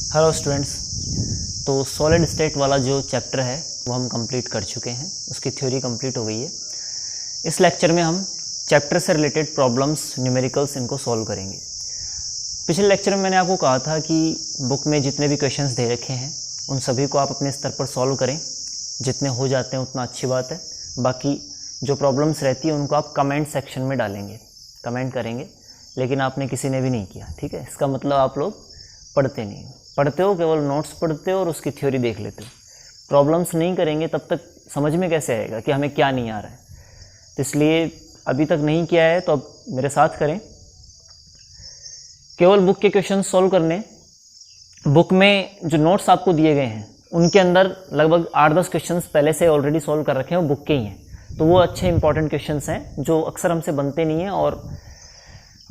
Hello students, तो solid state वाला जो चैप्टर है वो हम कंप्लीट कर चुके हैं। उसकी थ्योरी कंप्लीट हो गई है। इस लेक्चर में हम चैप्टर से रिलेटेड प्रॉब्लम्स, न्यूमेरिकल्स इनको सॉल्व करेंगे। पिछले लेक्चर में मैंने आपको कहा था कि बुक में जितने भी क्वेश्चंस दे रखे हैं उन सभी को आप अपने स्तर पर सॉल्व करें। जितने हो जाते हैं उतना अच्छी बात है। बाकी जो प्रॉब्लम्स रहती है उनको आप कमेंट सेक्शन में डालेंगे, कमेंट करेंगे, लेकिन आपने किसी ने भी नहीं किया। ठीक है, इसका मतलब आप लोग पढ़ते नहीं हो, पढ़ते हो केवल नोट्स पढ़ते हो और उसकी थ्योरी देख लेते हो। प्रॉब्लम्स नहीं करेंगे तब तक समझ में कैसे आएगा कि हमें क्या नहीं आ रहा है। तो इसलिए अभी तक नहीं किया है तो अब मेरे साथ करें। केवल बुक के क्वेश्चन सॉल्व करने। बुक में जो नोट्स आपको दिए गए हैं उनके अंदर लगभग 8-10 क्वेश्चंस पहले से ऑलरेडी सॉल्व कर रखे हैं, वो बुक के ही हैं। तो वो अच्छे इंपॉर्टेंट क्वेश्चंस हैं जो अक्सर हमसे बनते नहीं हैं और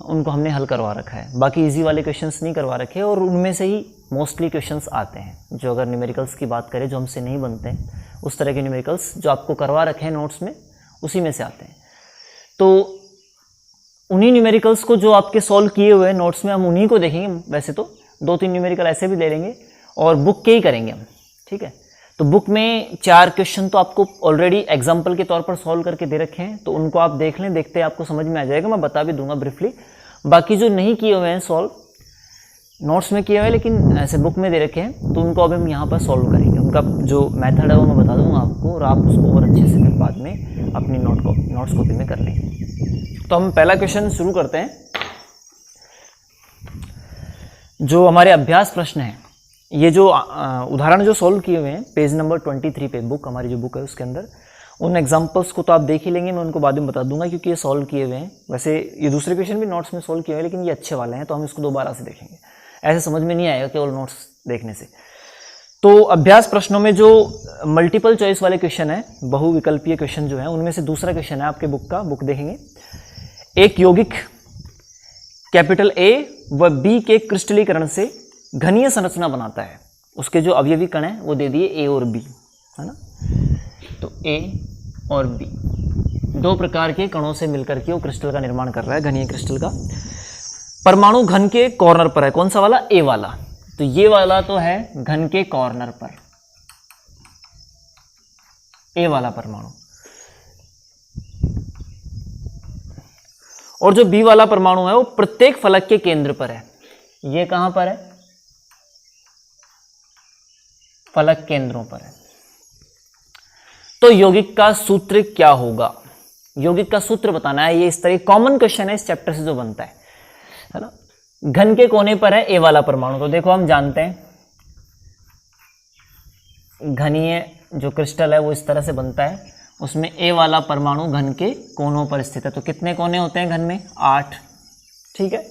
उनको हमने हल करवा रखा है। बाकी इजी वाले क्वेश्चंस नहीं करवा रखे और उनमें से ही मोस्टली क्वेश्चंस आते हैं। जो अगर न्यूमेरिकल्स की बात करें जो हमसे नहीं बनते हैं, उस तरह के न्यूमेरिकल्स जो आपको करवा रखे हैं नोट्स में, उसी में से आते हैं। तो उन्हीं न्यूमेरिकल्स को जो आपके सॉल्व किए हुए हैं नोट्स में, हम उन्हीं को देखेंगे। वैसे तो 2-3 न्यूमेरिकल ऐसे भी ले लेंगे और बुक के ही करेंगे हम। ठीक है, तो बुक में 4 क्वेश्चन तो आपको ऑलरेडी एग्जाम्पल के तौर पर सॉल्व करके दे रखे हैं, तो उनको आप देख लें, देखते आपको समझ में आ जाएगा। मैं बता भी दूंगा ब्रीफली। बाकी जो नहीं किए हुए हैं सॉल्व, नोट्स में किए हुए हैं लेकिन ऐसे बुक में दे रखे हैं, तो उनको अब हम यहाँ पर सॉल्व करेंगे। उनका जो मेथड है वो मैं बता दूंगा आपको और आप उसको और अच्छे से फिर बाद में अपनी नोट्स कॉपी में कर लेंगे। तो हम पहला क्वेश्चन शुरू करते हैं। जो हमारे अभ्यास प्रश्न है, ये जो उदाहरण जो सॉल्व किए हुए हैं पेज नंबर 23 पे, बुक हमारी जो बुक है उसके अंदर, उन एग्जांपल्स को तो आप देख ही लेंगे। मैं उनको बाद में बता दूंगा क्योंकि ये सॉल्व किए हुए हैं। वैसे ये दूसरे क्वेश्चन भी नोट्स में सॉल्व किए हुए हैं लेकिन ये अच्छे वाले हैं, तो हम इसको दोबारा से देखेंगे। ऐसे समझ में नहीं आएगा केवल नोट्स देखने से। तो अभ्यास प्रश्नों में जो मल्टीपल चॉइस वाले क्वेश्चन है, बहुविकल्पीय क्वेश्चन जो है, उनमें से दूसरा क्वेश्चन है आपके बुक का। बुक देखेंगे। एक यौगिक कैपिटल A व B के क्रिस्टलीकरण से घनीय संरचना बनाता है। उसके जो अवयवी कण है वो दे दिए A और B, है ना। तो A और B 2 प्रकार के कणों से मिलकर के वो क्रिस्टल का निर्माण कर रहा है, घनीय क्रिस्टल का। परमाणु घन के कॉर्नर पर है। कौन सा वाला? A वाला। तो ये वाला तो है घन के कॉर्नर पर, A वाला परमाणु। और जो B वाला परमाणु है वो प्रत्येक फलक के केंद्र पर है। ये कहां पर है? फलक केंद्रों पर है। तो यौगिक का सूत्र क्या होगा? यौगिक का सूत्र बताना है। ये इस तरह कॉमन क्वेश्चन है इस चैप्टर से जो बनता है ना। घन के कोने पर है A वाला परमाणु। तो देखो हम जानते हैं घनीय जो क्रिस्टल है वो इस तरह से बनता है। उसमें A वाला परमाणु घन के कोनों पर स्थित है। तो कितने कोने होते हैं घन में? 8। ठीक है,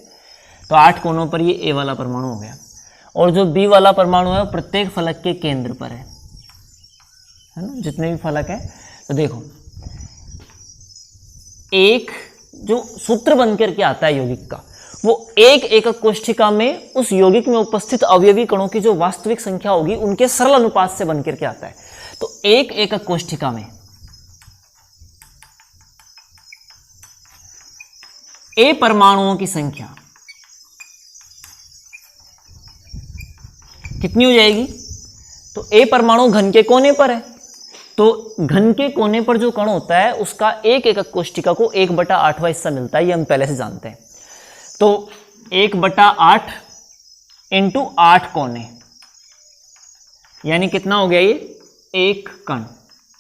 तो 8 कोनों पर ये A वाला परमाणु हो गया। और जो B वाला परमाणु है वो प्रत्येक फलक के केंद्र पर है ना, जितने भी फलक है। तो देखो एक जो सूत्र बनकर के आता है यौगिक का, वो एक एकक कोष्ठिका में उस यौगिक में उपस्थित अवयवी कणों की जो वास्तविक संख्या होगी उनके सरल अनुपात से बनकर के आता है। तो एक एकक कोष्ठिका में A परमाणुओं की संख्या कितनी हो जाएगी? तो A परमाणु घन के कोने पर है, तो घन के कोने पर जो कण होता है उसका एक एकक कोष्ठिका को 1/8वां हिस्सा मिलता है। ये हम पहले से जानते हैं। तो 1/8 इंटू 8 कोने, यानी कितना हो गया? ये 1 कण।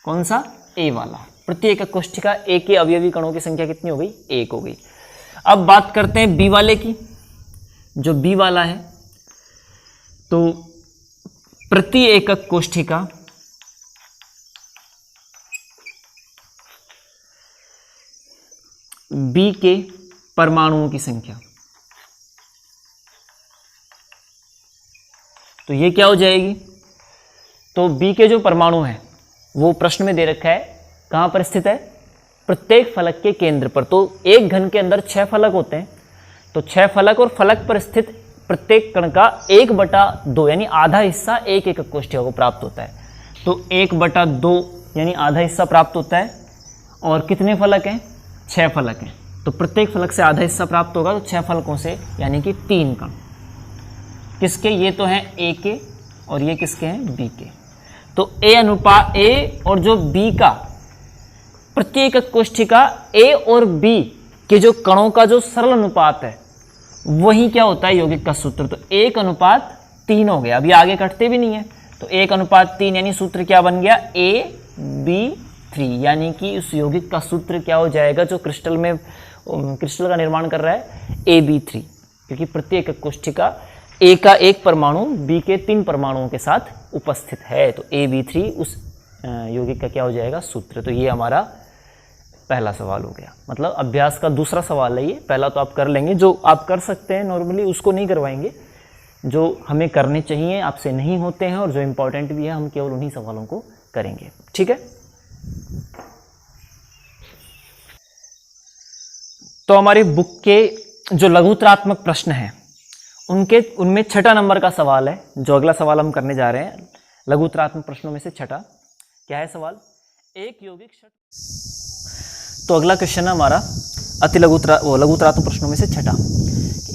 कौन सा? A वाला। प्रति एकक कोष्ठिका A के अवयवी कणों की संख्या कितनी हो गई? 1 हो गई। अब बात करते हैं B वाले की। जो B वाला है, तो प्रति एकक कोष्ठिका B के परमाणुओं की संख्या, तो ये क्या हो जाएगी? तो B के जो परमाणु हैं वो प्रश्न में दे रखा है कहां पर स्थित है? प्रत्येक फलक के केंद्र पर। तो एक घन के अंदर 6 फलक होते हैं, तो 6 फलक और फलक पर स्थित प्रत्येक कण का 1/2 यानी आधा हिस्सा एक एकक कोष्ठिका को प्राप्त होता है। तो 1/2 यानी आधा हिस्सा प्राप्त होता है। और कितने फलक हैं? 6 फलक हैं। तो प्रत्येक फलक से आधा हिस्सा प्राप्त होगा, तो 6 फलकों से यानी कि 3 कण। किसके, ये तो हैं ए के और ये किसके हैं, बी के। तो ए अनुपात ए और जो बी का प्रत्येक कोष्ठिका ए और बी के जो कणों का जो सरल अनुपात है वही क्या होता है, यौगिक का सूत्र। तो 1:3 हो गया। अभी आगे कटते भी नहीं है, तो 1:3 यानी सूत्र क्या बन गया, AB3, यानी कि उस यौगिक का सूत्र क्या हो जाएगा जो क्रिस्टल का निर्माण कर रहा है, AB3, क्योंकि प्रत्येक कोष्ठिका ए का एक परमाणु बी के 3 परमाणुओं के साथ उपस्थित है। तो AB3 उस यौगिक का क्या हो जाएगा, सूत्र। तो ये हमारा पहला सवाल हो गया, मतलब अभ्यास का दूसरा सवाल है ये। पहला तो आप कर लेंगे, जो आप कर सकते हैं नॉर्मली उसको नहीं करवाएंगे, जो हमें करने चाहिए आपसे नहीं होते हैं और जो इम्पोर्टेंट भी है हम केवल उन्हीं सवालों को करेंगे, ठीक है। तो हमारी बुक के जो लघुत्तरात्मक प्रश्न हैं उनमें 6 नंबर का सवाल है, जो अगला सवाल हम करने जा रहे हैं लघुत्तरात्मक प्रश्नों में से 6। क्या है सवाल, एक यौगिक तो अगला क्वेश्चन है हमारा अति लघुत्तरात्मक प्रश्नों में से 6।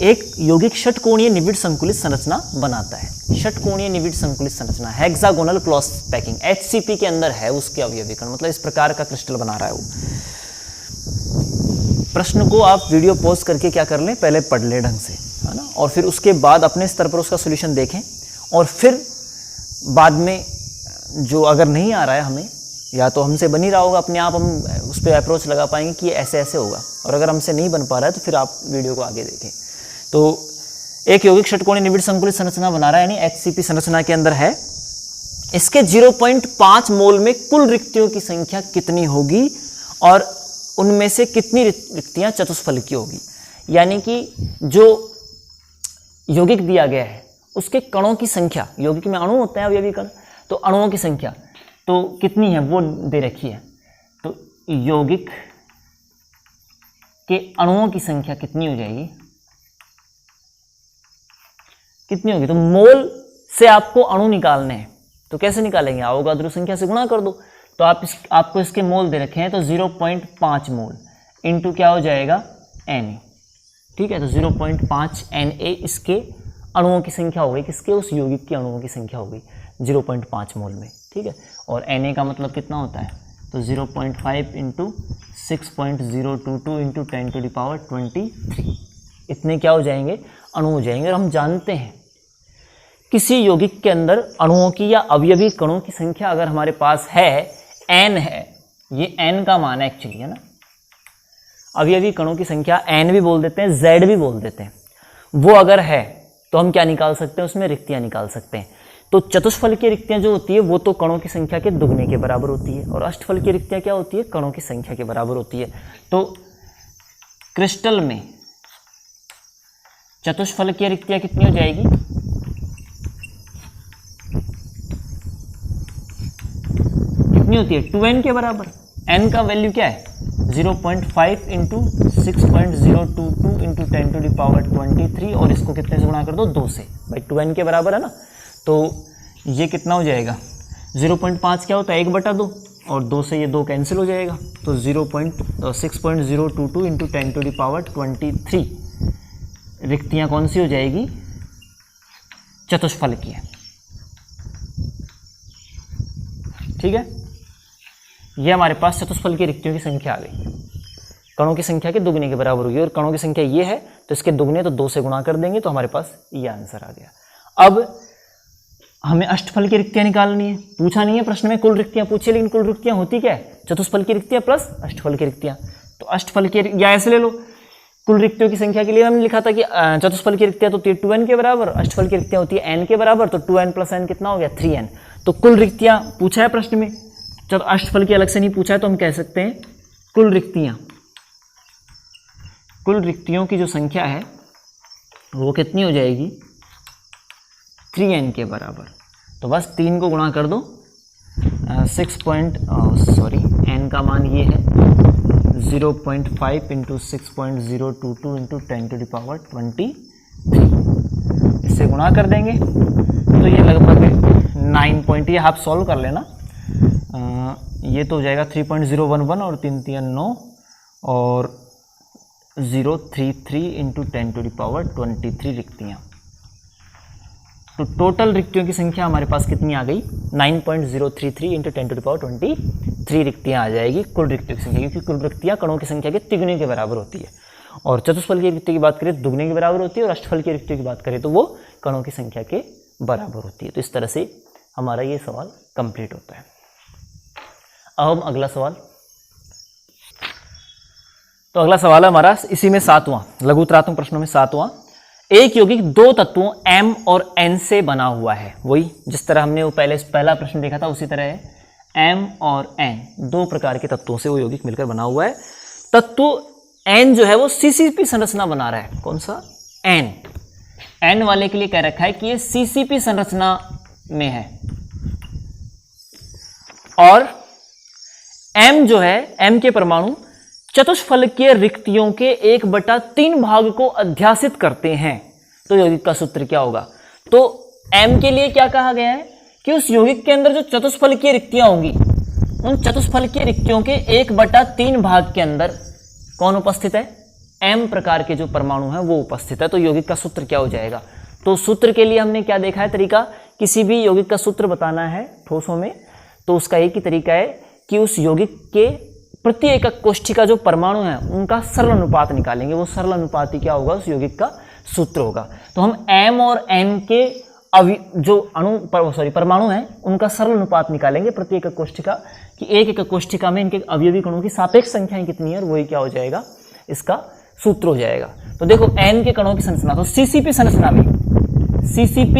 एक यौगिक षटकोणीय निबिड़ संकुलित संरचना बनाता है। षटकोणीय निबिड़ संकुलित संरचना, हेक्सागोनल क्लॉस पैकिंग, HCP के अंदर है उसके अवयवी कण, मतलब इस प्रकार का क्रिस्टल बना रहा है वो। प्रश्न को आप वीडियो पॉज करके क्या कर लें, पहले पढ़ लें ढंग से, है ना, और फिर उसके बाद अपने स्तर पर उसका सोल्यूशन देखें, और फिर बाद में जो अगर नहीं आ रहा है हमें, या तो हमसे बन ही रहा होगा अपने आप, हम उस पर अप्रोच लगा पाएंगे कि ऐसे ऐसे होगा, और अगर हमसे नहीं बन पा रहा है तो फिर आप वीडियो को आगे देखें। तो एक यौगिक षटकोणीय निबिड़ संकुलित संरचना बना रहा है, यानी HCP संरचना के अंदर है। इसके 0.5 मोल में कुल रिक्तियों की संख्या कितनी होगी और उनमें से कितनी रिक्तियां चतुष्फलकीय होगी। यानी कि जो यौगिक दिया गया है उसके कणों की संख्या, यौगिक में अणु होते हैं अवयवी कण, तो अणुओं की संख्या तो कितनी है वो दे रखी है। तो यौगिक के अणुओं की संख्या कितनी हो जाएगी, कितनी होगी, तो मोल से आपको अणु निकालने हैं, तो कैसे निकालेंगे, अवोगाद्रो संख्या से गुणा कर दो। तो आपको इसके मोल दे रखे हैं, तो 0.5 मोल इंटू क्या हो जाएगा, Na, ठीक है। तो 0.5 Na इसके अणुओं की संख्या हो गई, किसके, उस यौगिक के अणुओं की संख्या हो गई 0.5 मोल में, ठीक है। और Na का मतलब कितना होता है, तो 0.5 इंटू 6.022 इंटू 10⁻23, इतने क्या हो जाएंगे, अणु हो जाएंगे। और हम जानते हैं किसी यौगिक के अंदर अणुओं की या अवयवी कणों की संख्या अगर हमारे पास है, n है, ये n का मान है एक्चुअली, है ना, अवयवी कणों की संख्या n भी बोल देते हैं, z भी बोल देते हैं, वो अगर है तो हम क्या निकाल सकते हैं, उसमें रिक्तियां निकाल सकते हैं। तो चतुष्फल की रिक्तियां जो होती है वो तो कणों की संख्या के दुगने के बराबर होती है, और अष्टफल की रिक्तियां क्या होती है, कणों की संख्या के बराबर होती है। तो क्रिस्टल में चतुष्फल की रिक्तियां कितनी हो जाएगी, कितनी होती है, 2n के बराबर। n का वैल्यू क्या है, 0.5 इंटू 6.022 इंटू 10⁻23, और इसको कितने से गुणा कर दो, 2 से, भाई 2n के बराबर है ना। तो ये कितना हो जाएगा, 0.5 क्या होता है, 1/2, और 2 से ये 2 कैंसिल हो जाएगा, तो 6.022 इंटू 10⁻23 रिक्तियाँ कौन सी हो जाएगी, चतुष्फल की है, ठीक है। ये हमारे पास चतुष्फल की रिक्तियों की संख्या आ गई, कणों की संख्या के दुगने के बराबर होगी, और कणों की संख्या ये है तो इसके दुगने, तो 2 से गुणा कर देंगे, तो हमारे पास ये आंसर आ गया। अब हमें अष्टफल की रिक्तियां निकालनी है, पूछा नहीं है प्रश्न में कुल रिक्तियां पूछी, लेकिन कुल रिक्तियां होती क्या है, चतुष्फल की रिक्तियां प्लस अष्टफल की रिक्तियां। तो अष्टफल की, या ऐसे ले लो, कुल रिक्तियों की संख्या के लिए हमने लिखा था कि चतुष्फल की रिक्तियां तो होती है 2n के बराबर, अष्टफल की रिक्तियां होती है n के बराबर, तो 2n प्लस n कितना हो गया, 3n। तो कुल रिक्तियां पूछा है प्रश्न में, चलो अष्टफल की अलग से नहीं पूछा है, तो हम कह सकते हैं कुल रिक्तियों की जो संख्या है वो कितनी हो जाएगी, 3n के बराबर। तो बस 3 को गुणा कर दो, n का मान ये है 0.5 इंटू 6.022 इंटू 10⁻23, इससे गुणा कर देंगे तो ये लगभग 9 पॉइंट, ये आप सॉल्व कर लेना, ये तो हो जाएगा 3.011 और 3 3 9 और 033 इंटू 10⁻23 रिक्तियाँ, तो टोटल रिक्तियों की संख्या हमारे पास कितनी आ गई 9.033 इंटू 10⁻23 रिक्तियां आ जाएगी कुल रिक्तियों की संख्या, क्योंकि कुल रिक्तियां कणों की संख्या के तिगुने के बराबर होती है। और चतुष्फल की रिक्ति की बात करें तो दुगने के बराबर होती है, और अष्टफल की रिक्तियों की बात करें तो वो कणों की संख्या के बराबर होती है। तो इस तरह से हमारा ये सवाल कंप्लीट होता है। अब हम अगला सवाल, तो अगला सवाल है हमारा इसी में 7वां, लघुत्तरात्मक प्रश्नों में 7वां। एक यौगिक दो तत्वों M और N से बना हुआ है। वही जिस तरह हमने वो पहला प्रश्न देखा था उसी तरह है। M और N दो प्रकार के तत्वों से वो यौगिक मिलकर बना हुआ है। तत्व N जो है वो CCP संरचना बना रहा है। कौन सा? N वाले के लिए कह रखा है कि ये CCP संरचना में है, और M जो है, M के परमाणु चतुष्फलकीय रिक्तियों के 1/3 भाग को अध्यासित करते हैं। तो यौगिक का सूत्र क्या होगा? तो M के लिए क्या कहा गया है कि उस यौगिक के अंदर जो चतुष्फलकीय रिक्तियां होंगी, उन चतुष्फलकीय रिक्तियों के 1/3 भाग के अंदर कौन उपस्थित है? M प्रकार के जो परमाणु हैं वो उपस्थित है। तो यौगिक का सूत्र क्या हो जाएगा? तो सूत्र के लिए हमने क्या देखा है तरीका, किसी भी यौगिक का सूत्र बताना है ठोसों में तो उसका एक ही तरीका है कि उस यौगिक के प्रति एकक कोष्ठिका जो परमाणु हैं उनका सरल अनुपात निकालेंगे। वो सरल अनुपात ही क्या होगा? उस यौगिक का सूत्र होगा। तो हम M और N के जो परमाणु हैं उनका सरल अनुपात निकालेंगे प्रति एकक कोष्ठिका कि एक एकक कोष्ठिका में इनके अवयवी कणों की सापेक्ष संख्याएं कितनी है, और वही क्या हो जाएगा? इसका सूत्र हो जाएगा। तो देखो N के कणों की संरचना, तो CCP संरचना में CCP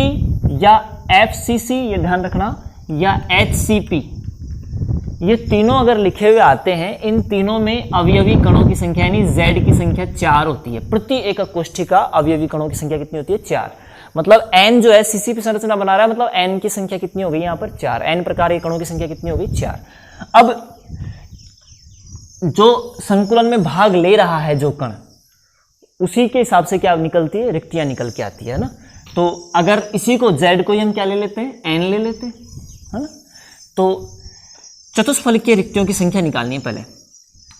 या FCC ये ध्यान रखना, या HCP, ये तीनों अगर लिखे हुए आते हैं, इन तीनों में अवयवी कणों की संख्या यानी Z की संख्या 4 होती है। प्रति एकक कोष्ठिका अवयवी कणों की संख्या कितनी होती है? 4। मतलब N जो है CCP संरचना बना रहा है, मतलब N की संख्या कितनी हो गई यहाँ पर? 4। N प्रकार के कणों की संख्या कितनी हो गई? 4। अब जो संकुलन में भाग ले रहा है जो कण, उसी के हिसाब से क्या निकलती है? रिक्तियां निकल के आती है ना। तो अगर इसी को Z को हम क्या ले लेते हैं? N ले लेते हैं, है ना। तो चतुष्फलकीय रिक्तियों की संख्या निकालनी है पहले।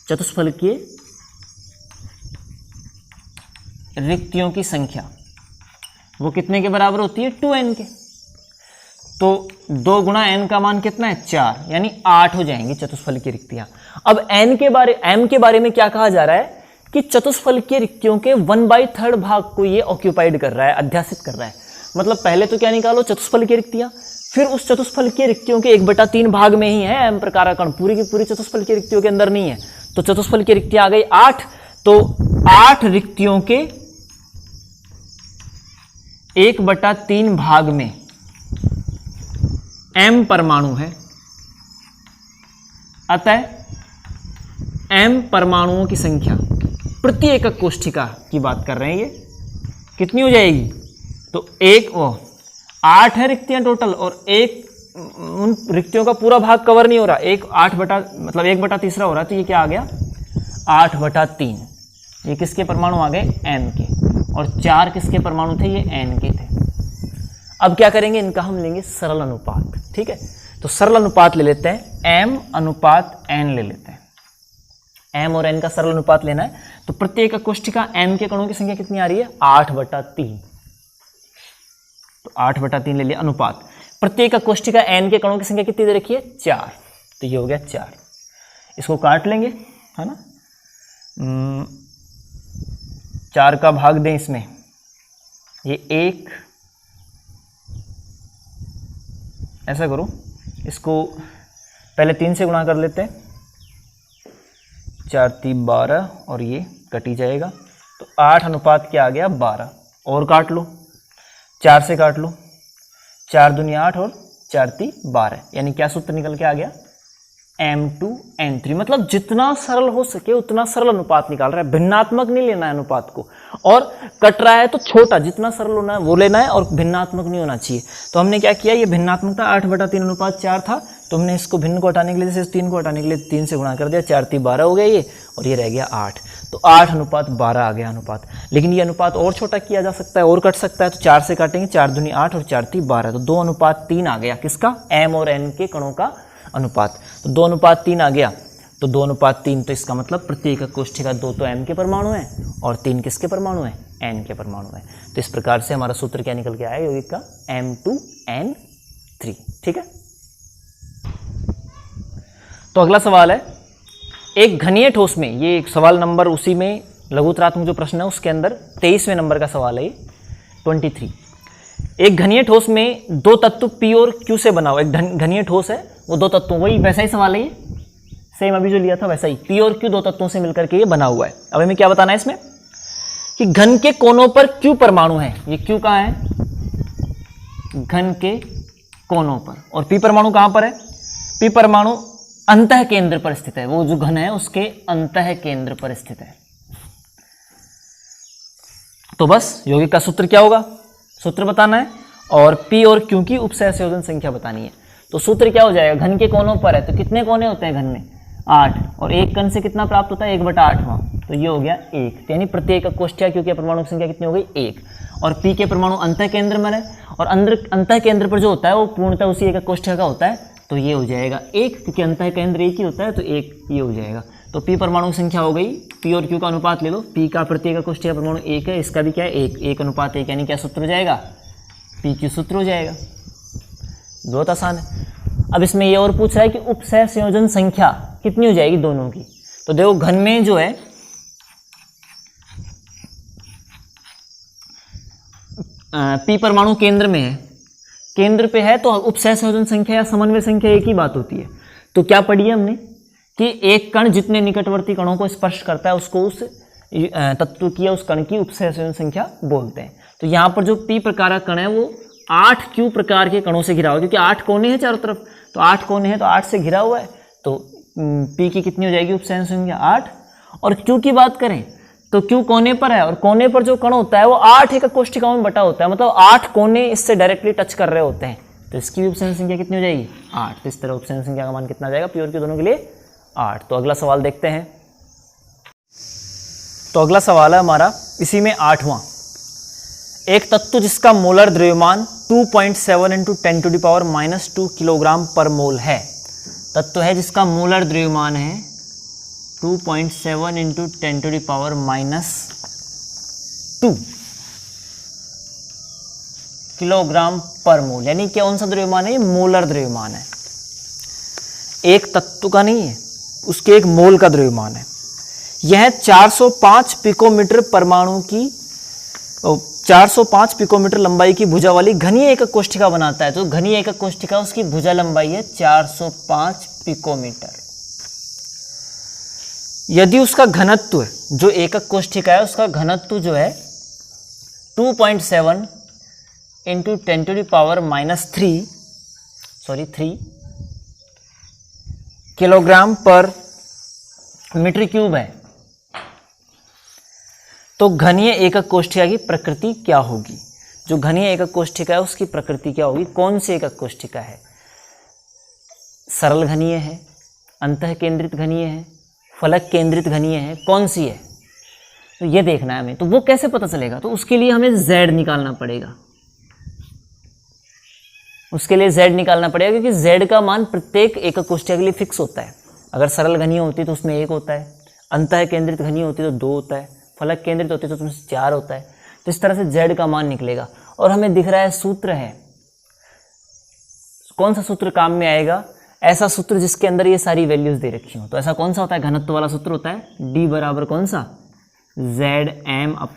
चतुष्फलकीय रिक्तियों की संख्या वो कितने के बराबर होती है? 2n के। तो 2 गुणा n का मान कितना है? 4, यानी 8 हो जाएंगी चतुष्फलकीय रिक्तियां। अब m के बारे में क्या कहा जा रहा है कि चतुष्फलकीय रिक्तियों के 1/3 भाग को ये ऑक्यूपाइड कर रहा है, अध्यासित कर रहा है। मतलब पहले तो क्या निकालो? चतुष्फलकीय रिक्तियां, फिर उस चतुष्फलकीय रिक्तियों के 1/3 भाग में ही है M प्रकार का कण, पूरी की पूरी चतुष्फलकीय रिक्तियों के अंदर नहीं है। तो चतुष्फलकीय रिक्तियां आ गई 8, तो 8 रिक्तियों के 1/3 भाग में M परमाणु है, अतः M परमाणुओं की संख्या प्रति एकक कोष्ठिका की बात कर रहे हैं, ये कितनी हो जाएगी? तो 8 है रिक्तियां टोटल, और उन रिक्तियों का पूरा भाग कवर नहीं हो रहा, 1/3 हो रहा है। तो ये क्या आ गया? 8/3। ये किसके परमाणु आ गए? M के। और 4 किसके परमाणु थे? ये N के थे। अब क्या करेंगे? इनका हम लेंगे सरल अनुपात। ठीक है, तो सरल अनुपात ले लेते हैं, M अनुपात N ले लेते हैं। M और N का सरल अनुपात लेना है। तो प्रत्येक कोष्ठिका M के कणों की संख्या कितनी आ रही है? 8/3। तो 8/3 ले लिया अनुपात। प्रत्येक कोष्ठिका N के कणों की संख्या कितनी दे रखी है? 4। तो ये हो गया 4। इसको काट लेंगे, है ना। 4 का भाग दें इसमें, ये 1, ऐसा करो, इसको पहले 3 से गुणा कर लेते हैं, 4 3 12, और ये कटी जाएगा। तो 8 अनुपात क्या आ गया? 12। और काट लो, 4 से काट लो, 4 दूनी 8 और 4 3 12, यानी क्या सूत्र निकल के आ गया? M2N3। मतलब जितना सरल हो सके उतना सरल अनुपात निकाल रहा है, भिन्नात्मक नहीं लेना है अनुपात को। और कट रहा है तो छोटा, जितना सरल होना है वो लेना है, और भिन्नात्मक नहीं होना चाहिए। तो हमने क्या किया? ये भिन्नात्मक था, 8/3 अनुपात 4 था, तो हमने इसको भिन्न को हटाने के लिए, जैसे 3 को हटाने के लिए 3 से गुणा कर दिया, 4 3 12 हो गया ये, और ये रह गया 8। तो 8/12 आ गया अनुपात। लेकिन ये अनुपात और छोटा किया जा सकता है, और कट सकता है। तो 4 से काटेंगे, 4 दूनी 8 और 4 3 12, तो 2/3 आ गया। किसका? M और N के कणों का अनुपात। तो 2/3 आ गया। तो 2/3, तो इसका मतलब प्रत्येक कोष्ठिका 2 तो M के परमाणु हैं और 3 किसके परमाणु हैं? n के परमाणु हैं। तो इस प्रकार से हमारा सूत्र क्या निकल के आया यौगिक का, M2N3। ठीक है, तो अगला सवाल है, एक घनीय ठोस में, ये एक सवाल नंबर उसी में लघुतरात्मक जो प्रश्न है उसके अंदर 23वें नंबर का सवाल है, 23। एक घनीय ठोस में दो तत्व P और Q से बना हुआ, एक घनीय ठोस है वो दो तत्वों, वही वैसा ही सवाल है ये, सेम अभी जो लिया था वैसा ही, P और Q दो तत्वों से मिलकर के ये बना हुआ है। अब हमें क्या बताना है इसमें कि घन के कोनों पर Q परमाणु है, ये Q कहाँ है, घन के कोनों पर, और P परमाणु कहाँ पर है, P परमाणु अंतः केंद्र पर स्थित है, वो जो घन है उसके अंतः केंद्र पर स्थित है। तो बस यौगिक का सूत्र क्या होगा, सूत्र बताना है और P और Q की उपसहसंयोजन संख्या बतानी है। तो सूत्र क्या हो जाएगा, घन के कोनों पर है तो कितने कोने होते हैं घन में, 8, और एक कण से कितना प्राप्त होता है, 1/8वां, तो ये हो गया 1, यानी प्रत्येक कोष्ठिका Q के परमाणु की संख्या कितनी हो गई, 1, और P के परमाणु अंतः केंद्र में है, और अंतः केंद्र पर जो होता है वो पूर्णतः उसी एक कोष्ठिका का होता है, तो ये हो जाएगा 1, क्योंकि अंतः केंद्र एक ही होता है, तो 1 ये हो जाएगा। तो P परमाणु की संख्या हो गई, P और Q का अनुपात ले लो, P का प्रत्येक कोष्ठिका परमाणु 1 है, इसका भी क्या है 1:1, यानी क्या सूत्र हो जाएगा, PQ सूत्र हो जाएगा। बहुत आसान है। अब इसमें ये और पूछ रहा है कि उपसहसंयोजन संख्या कितनी हो जाएगी दोनों की, तो देखो घन में जो है P परमाणु केंद्र में है, केंद्र पे है, तो उपसहसंयोजन संख्या या समन्वय संख्या एक ही बात होती है। तो क्या पढ़ी है हमने कि एक कण जितने निकटवर्ती कणों को स्पर्श करता है उसको उस तत्व की या उस कण की उपसहसंयोजन संख्या बोलते हैं। तो यहाँ पर जो P प्रकार का कण है वो 8 Q प्रकार के कणों से घिरा हुआ है, क्योंकि 8 कोने हैं चारों तरफ, तो 8 कोने हैं तो 8 से घिरा हुआ है, तो P की कितनी हो जाएगी उपसहसंयोजन संख्या 8। और Q की बात करें तो Q कोने पर है, और कोने पर जो कण होता है वो 8 एक कोष्ठिकाओं में बटा होता है, मतलब 8 कोने इससे डायरेक्टली टच कर रहे होते हैं, तो इसकी भी उपसहसंयोजन संख्या कितनी हो जाएगी 8। तो इस तरह उपसहसंयोजन संख्या का मान कितना आ जाएगा P और Q दोनों के लिए 8। तो अगला सवाल देखते हैं। तो अगला सवाल है हमारा इसी में 8वां, एक तत्व जिसका मोलर द्रव्यमान 2.7 × 10⁻⁻² किलोग्राम पर मोल है, तत्व है जिसका मोलर द्रव्यमान है 2.7 × 10⁻² किलोग्राम पर मोल, यानी कौन सा द्रव्यमान है, ये मोलर द्रव्यमान है, एक तत्व का नहीं है, उसके एक मोल का द्रव्यमान है। यह 405 पिकोमीटर परमाणु की 405 पिकोमीटर लंबाई की भुजा वाली घनीय एकक कोष्ठिका बनाता है। तो घनीय एकक कोष्ठिका उसकी भुजा लंबाई है 405 पिकोमीटर। यदि उसका घनत्व जो एकक कोष्ठिका है उसका घनत्व जो है 2.7 × 10⁻³ किलोग्राम पर मीटर क्यूब है, तो घनीय एकक कोष्ठिका की प्रकृति क्या होगी। जो घनीय एकक कोष्ठिका है उसकी प्रकृति क्या होगी, कौन सी एकक कोष्ठिका है, सरल घनीय है, अंतः केंद्रित घनीय है, फलक केंद्रित घनीय है, कौन सी है, तो ये देखना है हमें। तो वो कैसे पता चलेगा, तो उसके लिए हमें Z निकालना पड़ेगा, उसके लिए Z निकालना पड़ेगा, क्योंकि Z का मान प्रत्येक एकक कोष्ठिका के लिए फिक्स होता है। अगर सरल घनीय होती तो उसमें 1 होता है, अंतः केंद्रित घनीय होती तो 2 होता है, फलक केंद्रित होती तो उसमें 4 होता है। तो इस तरह से Z का मान निकलेगा। और हमें दिख रहा है सूत्र है, कौन सा सूत्र काम में आएगा, ऐसा सूत्र जिसके अंदर ये सारी वैल्यूज दे रखी हो। तो ऐसा कौन सा होता है, घनत्व वाला सूत्र होता है, D बराबर कौन सा, Zm/A³ ×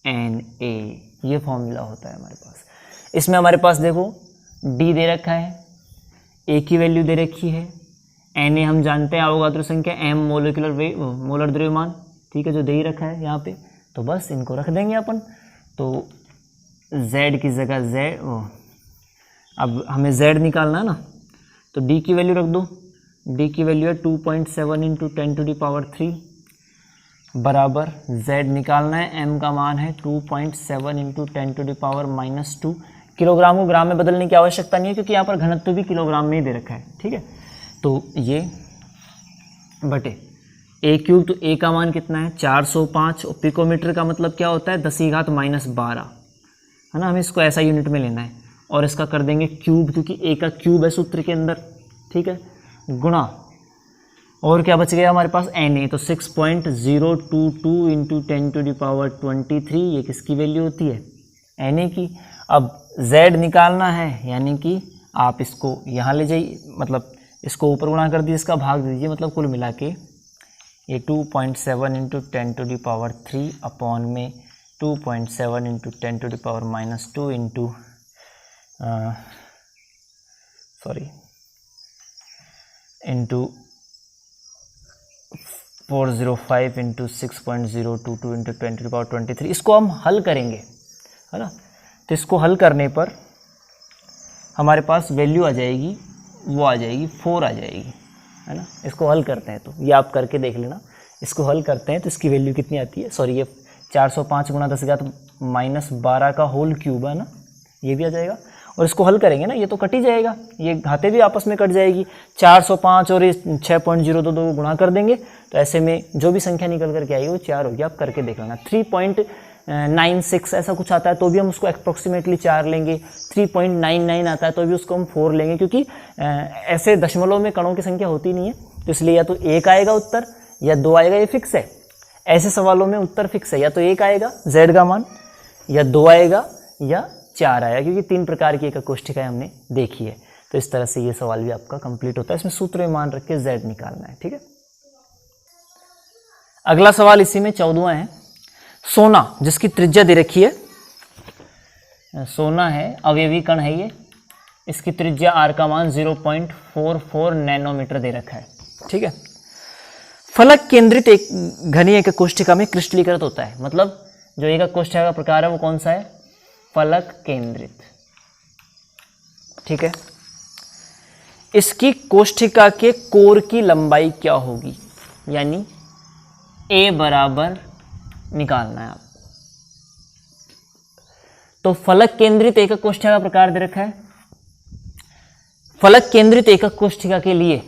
Na, ये फॉर्मूला होता है हमारे पास। इसमें हमारे पास देखो D दे रखा है, A की वैल्यू दे रखी है, Na हम जानते हैं अवगाद्रो संख्या, M मोलर द्रव्यमान, ठीक है, जो दे ही रखा है यहाँ पे। तो बस इनको रख देंगे अपन। तो Z की जगह अब हमें Z निकालना है ना, तो D की वैल्यू रख दो। D की वैल्यू है 2.7 × 10⁻³ बराबर Z निकालना है, M का मान है 2.7 × 10⁻² किलोग्राम को ग्राम में बदलने की आवश्यकता नहीं है, क्योंकि यहाँ पर घनत्व भी किलोग्राम में ही दे रखा है, ठीक है। तो ये बटे A³ तो A का मान कितना है 405, और पिकोमीटर का मतलब क्या होता है 10⁻−12, है ना, हमें इसको ऐसा यूनिट में लेना है। और इसका कर देंगे क्यूब, क्योंकि A का क्यूब है सूत्र के अंदर, ठीक है, गुणा और क्या बच गया हमारे पास Na, तो 6.022 इंटू 10⁻23, ये किसकी वैल्यू होती है? Na की। अब Z निकालना है, यानी कि आप इसको यहाँ ले जाइए, मतलब इसको ऊपर गुणा कर दीजिए, इसका भाग दीजिए, मतलब कुल मिला के ये 2.7 इंटू 10⁻³ अपॉन में 2.7 into 10⁻⁻2 into into 405 into 6.022 into 10⁻23, इसको हम हल करेंगे, है ना। तो इसको हल करने पर हमारे पास वैल्यू आ जाएगी, वो आ जाएगी 4 आ जाएगी, है ना। इसको हल करते हैं तो ये आप करके देख लेना, इसको हल करते हैं तो इसकी वैल्यू कितनी आती है, सॉरी ये 405 गुणा 10⁻−12 का होल क्यूब है ना, ये भी आ जाएगा। और इसको हल करेंगे ना, ये तो कट ही जाएगा, ये घाते भी आपस में कट जाएगी, 405 और इस 6.022 को गुणा कर देंगे तो ऐसे में जो भी संख्या निकल करके आएगी वो 4 होगी। आप करके देख लेना। 3.96 ऐसा कुछ आता है तो भी हम उसको अप्रॉक्सीमेटली 4 लेंगे, 3.99 आता है तो भी उसको हम 4 लेंगे, क्योंकि ऐसे दशमलव में कणों की संख्या होती नहीं है, तो इसलिए या तो 1 आएगा उत्तर या 2 आएगा, ये फिक्स है। ऐसे सवालों में उत्तर फिक्स है, या तो 1 आएगा Z का मान, या 2 आएगा, या 4 आएगा, क्योंकि 3 प्रकार की एक कोष्ठिकाएं हमने देखी है। तो इस तरह से ये सवाल भी आपका कंप्लीट होता है। इसमें सूत्र में मान रख के Z निकालना है, ठीक है। अगला सवाल इसी में 14वां है। सोना जिसकी त्रिज्या दे रखी है, सोना है, अवयवी कण है ये, इसकी त्रिज्या R का मान 0.44 नैनोमीटर दे रखा है, ठीक है। फलक केंद्रित एक घनीय एक कोष्ठिका में क्रिस्टलीकृत होता है, मतलब जो एक कोष्ठिका का प्रकार है वो कौन सा है? फलक केंद्रित, ठीक है। इसकी कोष्ठिका के कोर की लंबाई क्या होगी, यानी A बराबर निकालना है आपको। तो फलक केंद्रित एकक कोष्ठिका का प्रकार दे रखा है। फलक केंद्रित एकक कोष्ठिका के लिए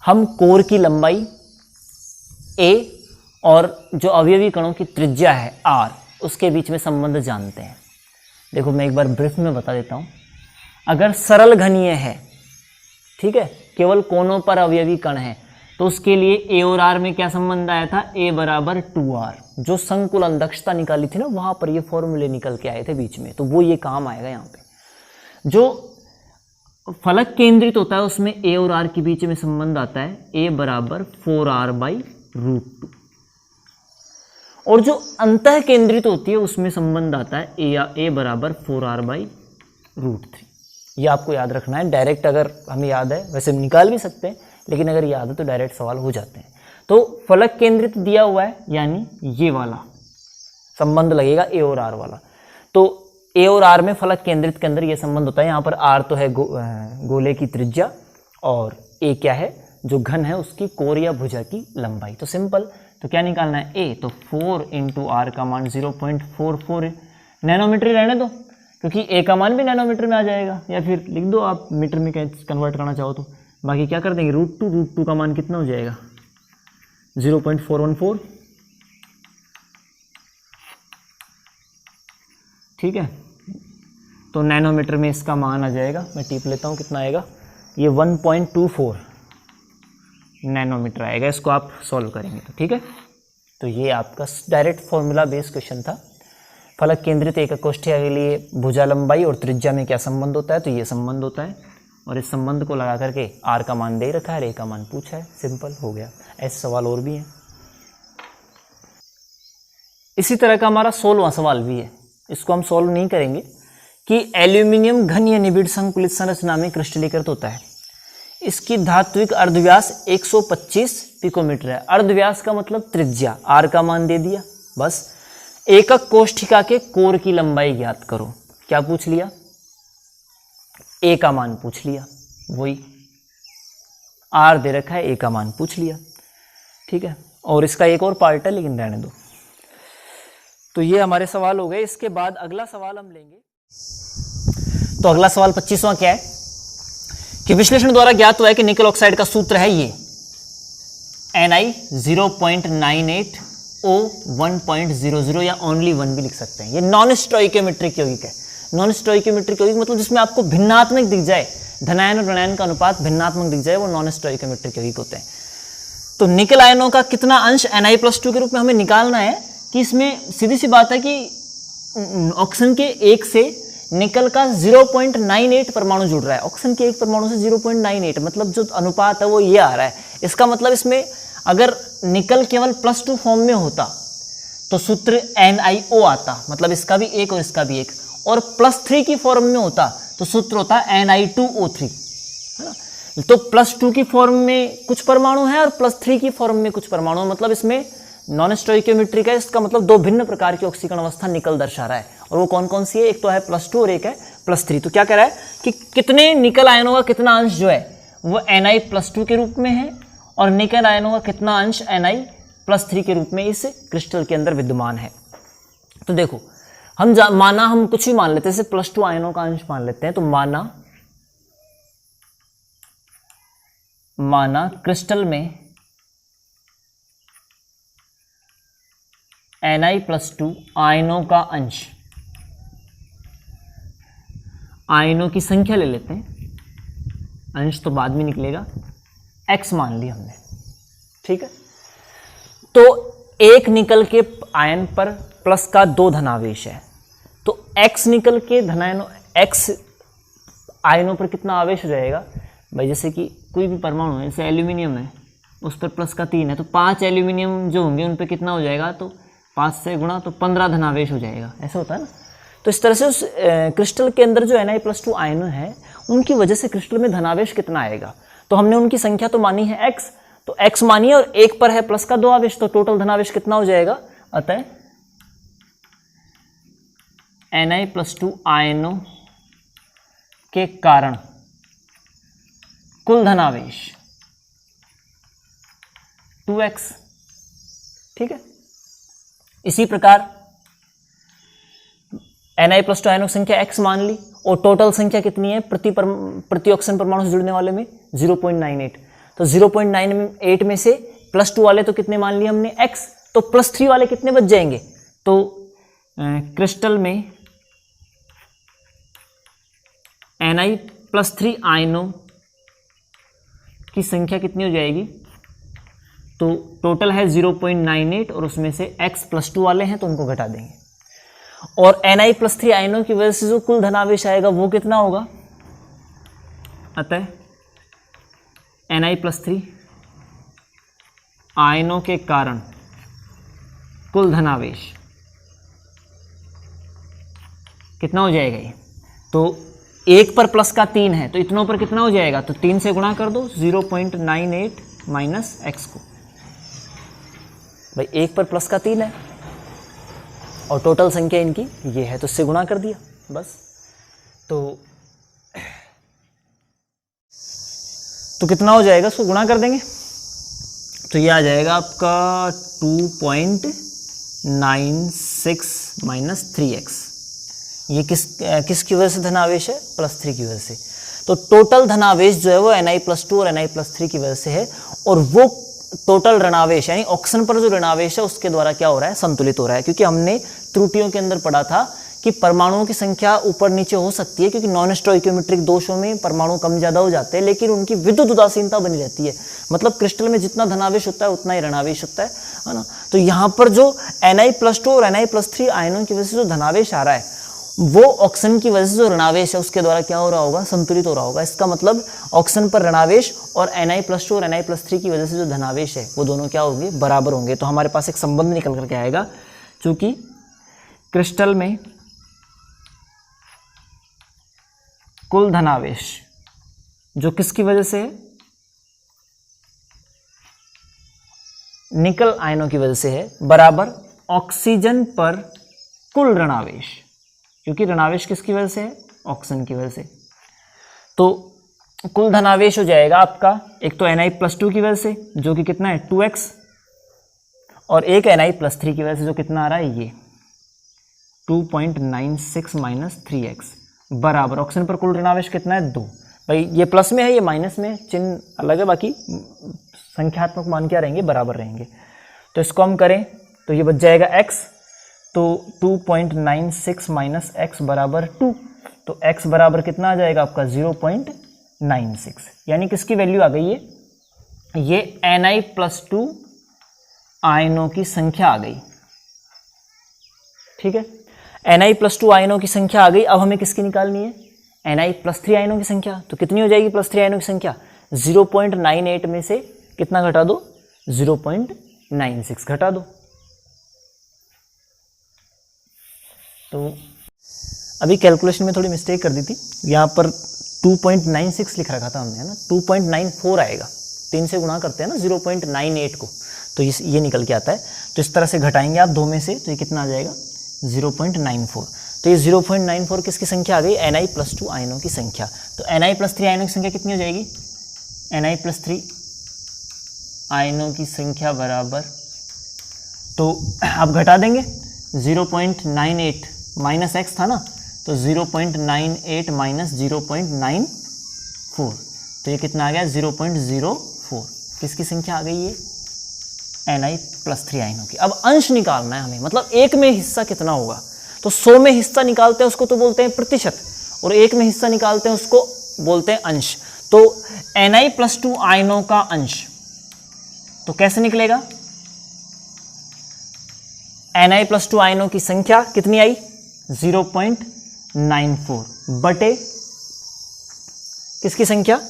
हम कोर की लंबाई A और जो अवयवी कणों की त्रिज्या है R, उसके बीच में संबंध जानते हैं। देखो मैं एक बार ब्रीफ में बता देता हूं। अगर सरल घनीय है, ठीक है, केवल कोनों पर अवयवी कण है, तो उसके लिए A और R में क्या संबंध आया था? A बराबर 2R। जो संकुलन दक्षता निकाली थी ना, वहां पर ये फॉर्मूले निकल के आए थे बीच में, तो वो ये काम आएगा यहाँ पे। जो फलक केंद्रित होता है उसमें A और R के बीच में संबंध आता है A बराबर 4R/√2, और जो अंतः केंद्रित होती है उसमें संबंध आता है A बराबर 4R/√3। ये आपको याद रखना है। डायरेक्ट अगर हमें याद है, वैसे निकाल भी सकते हैं, लेकिन अगर याद है तो डायरेक्ट सवाल हो जाते हैं। तो फलक केंद्रित दिया हुआ है, यानी ये वाला संबंध लगेगा A और R वाला। तो A और R में फलक केंद्रित के अंदर ये संबंध होता है। यहाँ पर R तो है गोले की त्रिज्या, और A क्या है? जो घन है उसकी कोर या भुजा की लंबाई। तो सिंपल, तो क्या निकालना है? A। तो 4 इंटू R का मान 0.44 नैनोमीटर ही रहने दो, क्योंकि A का मान भी नैनोमीटर में आ जाएगा, या फिर लिख दो आप मीटर में कन्वर्ट करना चाहो तो। बाकी क्या कर देंगे, √2 का मान कितना हो जाएगा? 0.414, ठीक है। तो नैनोमीटर में इसका मान आ जाएगा, मैं टिप लेता हूँ कितना आएगा, ये 1.24 नैनोमीटर आएगा। इसको आप सॉल्व करेंगे तो, ठीक है। तो ये आपका डायरेक्ट फॉर्मूला बेस्ड क्वेश्चन था। फलक केंद्रित एकक कोष्ठिका के लिए भुजा लंबाई और त्रिज्या में क्या संबंध होता है? तो ये संबंध होता है, और इस संबंध को लगा करके R का मान दे रखा है, A का मान पूछा है, सिंपल हो गया। ऐसे सवाल और भी हैं। इसी तरह का हमारा 16वां सवाल भी है, इसको हम सॉल्व नहीं करेंगे, कि एल्यूमिनियम घन या निबिड़ संकुलित संरचना में क्रिस्टलीकृत होता है। इसकी धात्विक अर्धव्यास 125 पिकोमीटर है। अर्धव्यास का मतलब त्रिज्या, R का मान दे दिया, बस। एकक कोष्ठिका के कोर की लंबाई ज्ञात करो। क्या पूछ लिया? A का मान पूछ लिया, वही R दे रखा है, A का मान पूछ लिया, ठीक है। और इसका एक और पार्ट है, लेकिन रहने दो। तो ये हमारे सवाल हो गए। इसके बाद अगला सवाल हम लेंगे। तो अगला सवाल 25वां क्या है, कि विश्लेषण द्वारा ज्ञात हुआ है कि निकल ऑक्साइड का सूत्र है ये Ni 0.98 O 1.00, या ओनली 1 भी लिख सकते हैं। ये नॉन स्टोइकियोमेट्रिक यौगिक है। नॉन स्टोइकियोमेट्रिक यौगिक मतलब जिसमें आपको भिन्नात्मक दिख जाए, धनायन और ऋणायन का अनुपात भिन्नात्मक दिख जाए, वो नॉन स्टोइकियोमेट्रिक यौगिक होते हैं। तो निकल आयनों का कितना अंश Na+2 के रूप में हमें निकालना है कि इसमें सीधी सी बात है कि ऑक्सीजन के एक से निकल का 0.98 परमाणु जुड़ रहा है। ऑक्सीजन के एक परमाणु से 0.98 मतलब जो अनुपात है वो ये आ रहा है। इसका मतलब इसमें अगर निकल केवल +2 फॉर्म में होता तो सूत्र NiO आता, मतलब इसका भी एक और इसका भी एक, और +3 की फॉर्म में होता तो सूत्र होता Ni2O3, है ना। तो +2 की फॉर्म में कुछ परमाणु है और +3 की फॉर्म में कुछ परमाणु, मतलब इसमें नॉन स्टोइकियोमेट्रिक है। इसका मतलब दो भिन्न प्रकार की ऑक्सीकरण अवस्था निकल दर्शा रहा है, और वो कौन कौन सी है, एक तो है +2 और एक है +3। तो क्या कह रहा है कि कितने निकल आयनों का कितना अंश जो है वो Na+2 के रूप में है, और निकल आयनों का कितना अंश Na+3 के रूप में इस क्रिस्टल के अंदर विद्यमान है। तो देखो हम माना हम कुछ भी मान लेते हैं, जैसे +2 आयनों का अंश मान लेते हैं, तो माना क्रिस्टल में Na+2 आयनों का अंश, आयनों की संख्या ले लेते हैं, अंश तो बाद में निकलेगा, x मान लिया हमने, ठीक है। तो एक निकल के आयन पर प्लस का 2 धनावेश है, तो x निकल के धनायनों x आयनों पर कितना आवेश हो जाएगा भाई, जैसे कि कोई भी परमाणु है, जैसे एल्यूमिनियम है, उस पर प्लस का 3 है, तो 5 एल्यूमिनियम जो होंगे उन पर कितना हो जाएगा, तो 5 से गुणा तो 15 धनावेश हो जाएगा, ऐसा होता है ना। तो इस तरह से उस क्रिस्टल के अंदर जो Na+2 आयन है उनकी वजह से क्रिस्टल में धनावेश कितना आएगा, तो हमने उनकी संख्या तो मानी है x, तो x मानिए और एक पर है प्लस का 2 आवेश, तो टोटल धनावेश कितना हो जाएगा, अतः Na+2 आयनों के कारण कुल धनावेश 2x, ठीक है। इसी प्रकार Na+2 आयनों की संख्या x मान ली, और टोटल संख्या कितनी है प्रति ऑक्सीजन परमाणु से जुड़ने वाले में 0.98, तो 0.98 में से +2 वाले तो कितने मान लिए हमने x, तो +3 वाले कितने बच जाएंगे, तो क्रिस्टल में Na+3 आयनों की संख्या कितनी हो जाएगी, तो टोटल है 0.98 और उसमें से x +2 वाले हैं तो उनको घटा देंगे, और Na+3 आयनों की वजह से जो कुल धनावेश आएगा वो कितना होगा, अतः Na+3 आयनों के कारण कुल धनावेश कितना हो जाएगा ये, तो एक पर प्लस का 3 है तो इतनों पर कितना हो जाएगा, तो 3 से गुणा कर दो 0.98 माइनस x को, भाई एक पर प्लस का 3 है और टोटल संख्या इनकी ये है, तो इससे गुणा कर दिया बस। तो कितना हो जाएगा, इसको गुणा कर देंगे तो ये आ जाएगा आपका 2.96 माइनस 3x। ये किसकी वजह से धनावेश है, +3 की वजह से। तो टोटल धनावेश जो है वो Na+2 और Na+3 की वजह से है, और वो टोटल ऋणावेश यानी ऑक्सीजन पर जो ऋणावेश है उसके द्वारा क्या हो रहा है, संतुलित हो रहा है। क्योंकि हमने त्रुटियों के अंदर पढ़ा था कि परमाणुओं की संख्या ऊपर नीचे हो सकती है, क्योंकि नॉन स्टोइकियोमेट्रिक दोषों में परमाणु कम ज्यादा हो जाते हैं, लेकिन उनकी विद्युत उदासीनता बनी रहती है। मतलब क्रिस्टल में जितना धनावेश होता है उतना ही ऋणावेश होता है ना। तो यहाँ पर जो Na+2 और Na+3 आयनों की वजह से जो धनावेश आ रहा है वो ऑक्सीजन की वजह से जो ऋणावेश है उसके द्वारा क्या हो रहा होगा, संतुलित हो रहा होगा। इसका मतलब ऑक्सीजन पर ऋणावेश और Na+2 और Na+3 की वजह से जो धनावेश है वो दोनों क्या होंगे, बराबर होंगे। तो हमारे पास एक संबंध निकल करके आएगा, चूंकि क्रिस्टल में कुल धनावेश जो किसकी वजह से है, निकल आयनों की वजह से है, बराबर ऑक्सीजन पर कुल ऋणावेश, क्योंकि ऋणावेश किसकी वजह से है, ऑक्सीजन की वजह से। तो कुल धनावेश हो जाएगा आपका एक तो Na+2 की वजह से जो कि कितना है 2x, और एक Na+3 की वजह से जो कितना आ रहा है ये 2.96 माइनस 3x, बराबर ऑक्सीजन पर कुल ऋणावेश कितना है 2। भाई ये प्लस में है ये माइनस में, चिन्ह अलग है, बाकी संख्यात्मक मान क्या रहेंगे, बराबर रहेंगे। तो इसको हम करें तो ये बच जाएगा x, तो 2.96 माइनस x बराबर 2, तो x बराबर कितना आ जाएगा आपका 0.96, यानी किसकी वैल्यू आ गई है, ये Na+2 आयनों की संख्या आ गई। ठीक है, Na+2 आयनों की संख्या आ गई। अब हमें किसकी निकालनी है? Na+3 आयनों की संख्या। तो कितनी हो जाएगी +3 आयनों की संख्या? 0.98 में से कितना घटा दो? 0.96 घटा दो। तो अभी कैलकुलेशन में थोड़ी मिस्टेक कर दी थी, यहाँ पर 2.96 लिख रखा था हमने, है ना, 2.94 आएगा। 3 से गुणा करते हैं ना 0.98 को, तो ये निकल के आता है। तो इस तरह से घटाएंगे आप 2 में से, तो ये कितना आ जाएगा? 0.94। तो ये 0.94 किसकी संख्या आ गई? Na+2 आयनों की संख्या। तो Na+3 आयनों की संख्या कितनी हो जाएगी? Na+3 आयनों की संख्या बराबर, तो आप घटा देंगे 0.98 माइनस x था ना, तो 0.98 माइनस 0.94, तो ये कितना आ गया? 0.04। किसकी संख्या आ गई? ये Na+3 आयनों की। अब अंश निकालना है हमें, मतलब एक में हिस्सा कितना होगा। तो 100 में हिस्सा निकालते हैं उसको तो बोलते हैं प्रतिशत, और एक में हिस्सा निकालते हैं उसको बोलते हैं अंश। तो Na+2 आयनों का अंश तो कैसे निकलेगा? Na+2 आयनों की संख्या कितनी आई? 0.94 बटे किसकी संख्या?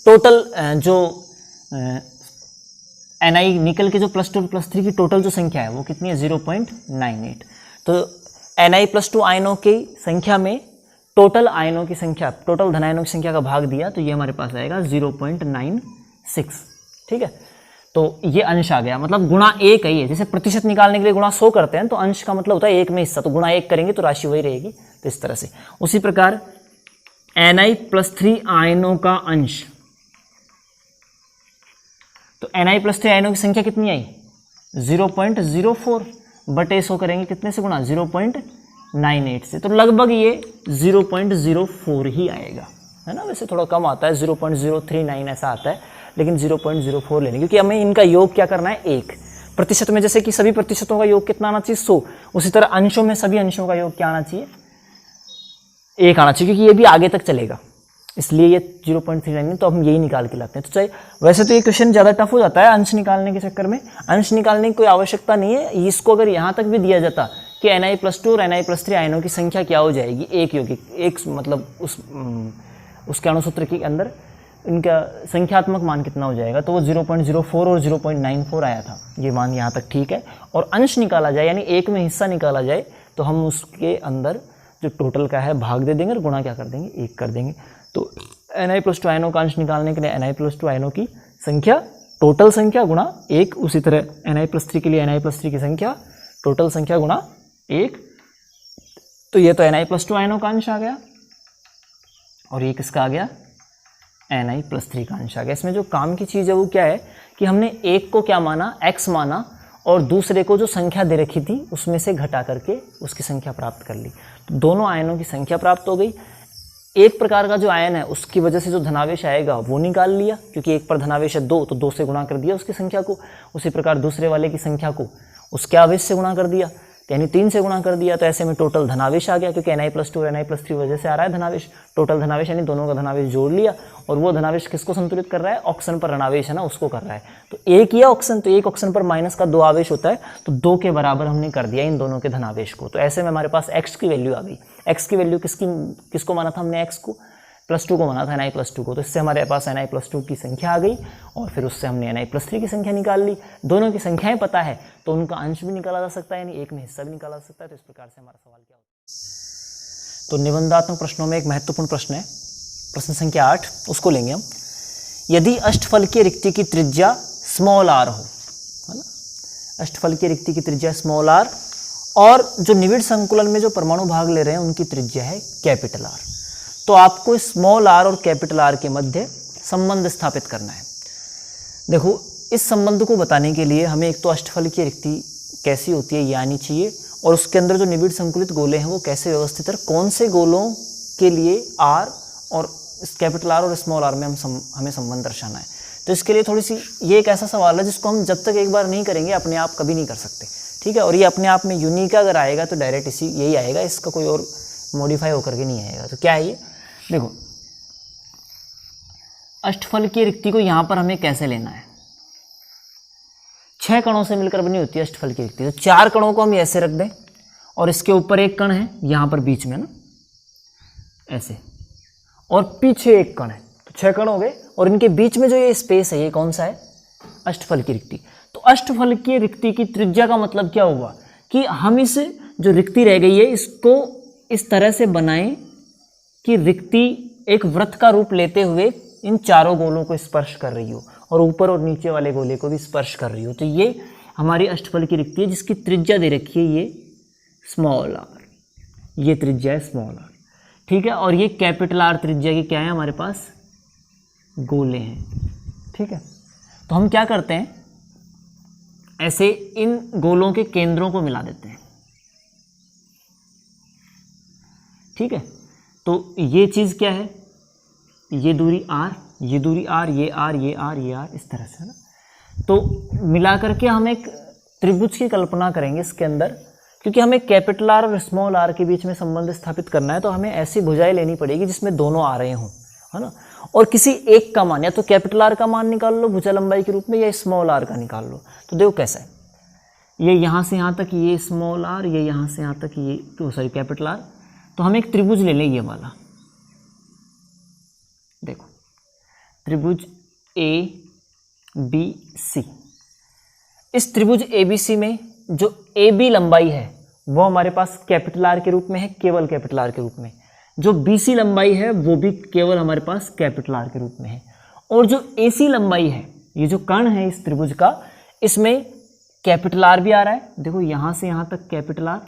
टोटल जो Na निकल के जो +2 +3 की टोटल जो संख्या है वो कितनी है? 0.98। तो Na+2 आयनों की संख्या में टोटल आयनों की संख्या, टोटल धनायनों की संख्या का भाग दिया, तो ये हमारे पास आएगा 0.96। ठीक है, तो ये अंश आ गया, मतलब गुणा 1 है ये। जैसे प्रतिशत निकालने के लिए गुणा 100 करते हैं, तो अंश का मतलब होता है 1 में हिस्सा, तो गुणा 1 करेंगे तो राशि वही रहेगी। तो इस तरह से उसी प्रकार Na+3 आयनों का अंश, तो Na+3 आयनों की संख्या कितनी आई? 0.04 बटे 100 करेंगे कितने से गुणा? 0.98 से, तो लगभग ये 0.04 ही आएगा, है ना। वैसे थोड़ा कम आता है, 0.039 ऐसा आता है, लेकिन 0.04 लेंगे, क्योंकि हमें इनका योग क्या करना है? 1 प्रतिशत में, जैसे कि सभी प्रतिशतों का योग कितना आना चाहिए? 100, उसी तरह अंशों में सभी अंशों का योग क्या आना चाहिए? 1 आना चाहिए, क्योंकि ये भी आगे तक चलेगा, इसलिए ये 0.39, तो हम यही निकाल के लाते हैं। तो चाहे वैसे तो ये क्वेश्चन ज़्यादा टफ हो जाता है अंश निकालने के चक्कर में, अंश निकालने की कोई आवश्यकता नहीं है। इसको अगर यहाँ तक भी दिया जाता कि Na+2 और Na+3 आयनों की संख्या क्या हो जाएगी? एक यौगिक, एक मतलब उसके अणुसूत्र के अंदर इनका संख्यात्मक मान कितना हो जाएगा? तो वो 0.04 और 0.94 आया था, ये मान यहाँ तक ठीक है। और अंश निकाला जाए, यानी एक में हिस्सा निकाला जाए, तो हम उसके अंदर जो टोटल का है भाग दे देंगे और गुणा क्या कर देंगे? 1 कर देंगे। तो Na+2 आयनों का अंश निकालने के लिए Na+2 आयनों की संख्या, टोटल संख्या गुणा 1, उसी तरह Na+3 के लिए Na+3 की संख्या, टोटल संख्या गुणा 1। तो ये तो Na+2 आयनों का अंश आ गया, और ये किसका आ गया? Na+3 का अंश आ गया। इसमें जो काम की चीज़ है वो क्या है कि हमने एक को क्या माना? x माना, और दूसरे को जो संख्या दे रखी थी उसमें से घटा करके उसकी संख्या प्राप्त कर ली। तो दोनों आयनों की संख्या प्राप्त हो गई। एक प्रकार का जो आयन है उसकी वजह से जो धनावेश आएगा वो निकाल लिया, क्योंकि एक पर धनावेश है 2, तो 2 से गुणा कर दिया उसकी संख्या को। उसी प्रकार दूसरे वाले की संख्या को उसके आवेश से गुणा कर दिया, यानी 3 से गुणा कर दिया। तो ऐसे में टोटल धनावेश आ गया, क्योंकि Na+2 और Na+3 वजह से आ रहा है धनावेश। टोटल धनावेश यानी दोनों का धनावेश जोड़ लिया, और वो धनावेश किसको संतुलित कर रहा है? ऑक्सन पर ऋणावेश है ना, उसको कर रहा है। तो एक ही ऑक्सन, तो एक ऑक्सन पर माइनस का 2 आवेश होता है, तो 2 के बराबर हमने कर दिया इन दोनों के धनावेश को। तो ऐसे में हमारे पास x की वैल्यू आ गई। x की वैल्यू किसको माना था हमने? x को, +2 को माना था, Na+2 को। तो इससे हमारे पास Na+2 की संख्या आ गई, और फिर उससे हमने Na+3 की संख्या निकाल ली। दोनों की संख्याएं पता है तो उनका अंश भी निकाला जा सकता है, यानी एक में हिस्सा भी निकाला जा सकता है। तो इस प्रकार से हमारा सवाल क्या होता है? तो निबंधात्मक प्रश्नों में एक महत्वपूर्ण प्रश्न है, प्रश्न संख्या 8, उसको लेंगे हम। यदि अष्टफलकीय रिक्ति की त्रिज्या r हो, है ना, अष्टफलकीय रिक्ति की त्रिज्या r, और जो निविड़ संकुलन में जो परमाणु भाग ले रहे हैं उनकी त्रिज्या है R, तो आपको r और R के मध्य संबंध स्थापित करना है। देखो, इस संबंध को बताने के लिए हमें एक तो अष्टफलकीय रिक्ति कैसी होती है ये आनी चाहिए, और उसके अंदर जो निविड़ संकुलित गोले हैं वो कैसे व्यवस्थित है, कौन से गोलों के लिए R और R और r में हमें संबंध दर्शाना है। तो इसके लिए थोड़ी सी, ये एक ऐसा सवाल है जिसको हम जब तक एक बार नहीं करेंगे अपने आप कभी नहीं कर सकते, ठीक है। और ये अपने आप में यूनिक अगर आएगा तो डायरेक्ट यही आएगा, इसका कोई और मॉडिफाई होकर के नहीं आएगा। तो क्या है ये? देखो, अष्टफलकीय रिक्ति को यहाँ पर हमें कैसे लेना है, 6 कणों से मिलकर बनी होती है अष्टफल की रिक्ति। तो 4 कणों को हम ऐसे रख दें और इसके ऊपर एक कण है यहाँ पर बीच में ना ऐसे, और पीछे एक कण है, तो 6 कण हो गए। और इनके बीच में जो ये स्पेस है ये कौन सा है? अष्टफल की रिक्ति। तो अष्टफल की रिक्ति की त्रिज्या का मतलब क्या हुआ कि हम इस जो रिक्ति रह गई है इसको इस तरह से बनाएं कि रिक्ति एक वृत्त का रूप लेते हुए इन चारों गोलों को स्पर्श कर रही हो और ऊपर और नीचे वाले गोले को भी स्पर्श कर रही हो। तो ये हमारी अष्टफल की रिक्ति है जिसकी त्रिज्या दे रखी है ये स्मॉल आर, ये त्रिज्या है स्मॉल आर, ठीक है। और ये कैपिटल आर त्रिज्या की क्या है हमारे पास? गोले हैं, ठीक है। तो हम क्या करते हैं, ऐसे इन गोलों के केंद्रों को मिला देते हैं, ठीक है। तो ये चीज़ क्या है? ये दूरी आर, ये दूरी आर, ये आर, ये आर, ये आर, इस तरह से ना। तो मिला करके हम एक त्रिभुज की कल्पना करेंगे इसके अंदर, क्योंकि हमें कैपिटल आर और स्मॉल आर के बीच में संबंध स्थापित करना है। तो हमें ऐसी भुजाएं लेनी पड़ेगी जिसमें दोनों आ रहे हों, है ना। और किसी एक का मान, या तो कैपिटल आर का मान निकाल लो भुजा लंबाई के रूप में, या स्मॉल आर का निकाल लो। तो देखो कैसा है, ये यहाँ से यहाँ तक ये स्मॉल आर, ये यहाँ से यहाँ तक ये सॉरी कैपिटल आर। तो हम एक त्रिभुज ले लें ये वाला, देखो त्रिभुज ए बी सी। इस त्रिभुज ए बी सी में जो ए बी लंबाई है वो हमारे पास कैपिटल आर के रूप में है, केवल कैपिटल आर के रूप में। जो बी सी लंबाई है वो भी केवल हमारे पास कैपिटल आर के रूप में है। और जो ए सी लंबाई है, ये जो कर्ण है इस त्रिभुज का, इसमें कैपिटल आर भी आ रहा है। देखो यहाँ से यहाँ तक कैपिटल आर,